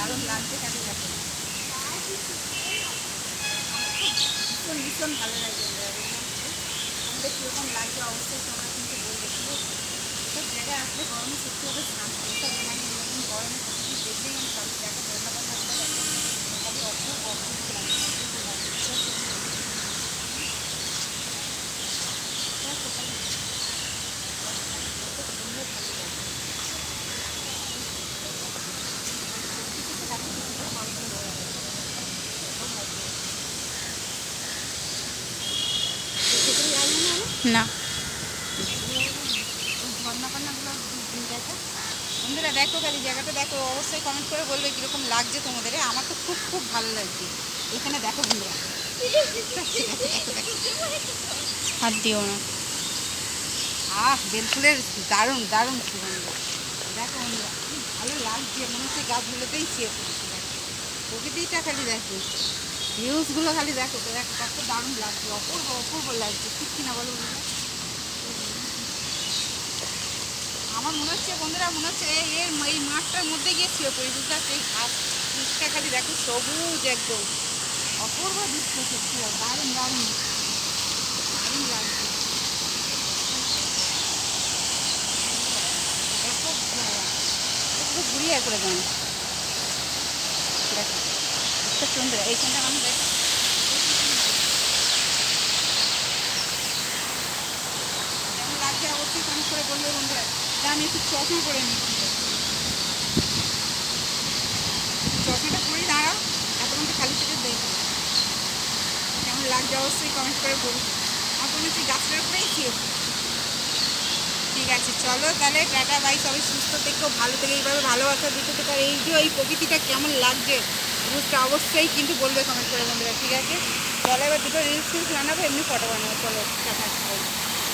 দারুণ লাগছে কাজে দেখো, ভীষণ ভীষণ ভালো লাগছে। আমাদের কীরকম লাগছে অবশ্যই তোমরা কিন্তু বলবে, ঠিক আছে? এসব জায়গায় আসলে গরমে সত্যি হবে শান্তি, এসব মানে এরকম গরমে প্রকৃতি দেখলেই আমি শান্তি। দেখো ধন্যবাদ খালি অপূর্ব অপূর্ব লাগছে, অপূর্ব লাগছে, ঠিক আছে? কত সুন্দর ভালো লাগছে। না ঝর্ণাফর্ণাগুলো দেখো বন্ধুরা, দেখো খালি জায়গাটা দেখো, অবশ্যই কমেন্ট করে বলবে কীরকম লাগছে তোমাদের। আমার তো খুব খুব ভালো লাগছে এখানে, দেখো বন্ধুরা। ঠিক আছে, দেখো দেখো, হাত দিও না। বেলফুলের দারুণ দারুণ সুগন্ধ। দেখো বন্ধুরা কি ভালো লাগছে, মনে হচ্ছে গাছগুলোতেই শুয়ে পড়েছে। দেখো প্রকৃতিটা খালি দেখো, ভিউজগুলো খালি দেখো তো, দেখো কত দারুণ লাগছে, অপূর্ব অপূর্ব লাগছে, ঠিক কিনা বলো বন্ধুরা? আমার মনে হচ্ছে বন্ধুরা, মনে হচ্ছে এই মাঠটার মধ্যে গিয়ে শুয়ে পড়ি, বুঝতে পারছি? এই ঘাসটা খালি দেখো সবুজ একদম, অপূর্ব দৃশ্য, সত্যি দারুণ দারুণ দারুণ লাগছে। দেখো একটু ঘুরিয়ে করে দেন, দেখো একটা সুন্দর এইখানটা আমি দেখো কেমন লাগছে, অবশ্যই কমেন্ট করে বলবে বন্ধুরা। আমি একটু চশমা করে নিচ্ছি, চশমাটা পরে দাঁড়াও, এতক্ষণ তো খালি চোখে দেখো কেমন লাগছে, অবশ্যই কমেন্ট করে বলবো। আমার মনে হচ্ছে গাছটার উপরেই খেয়ে। ঠিক আছে, চলো তাহলে, টাটা বাই, সবাই সুস্থ থেকো, ভালো থেকে এইভাবে ভালোবাসা দিতে থেকে। আর এই যে এই প্রকৃতিটা কেমন লাগছে বুঝতে অবশ্যই কিন্তু বলবে কমেন্ট করে বন্ধুরা, ঠিক আছে? চলো এবার দুটো রিলস বানাবো, এমনি ফটো বানাবো, চলো টাটা।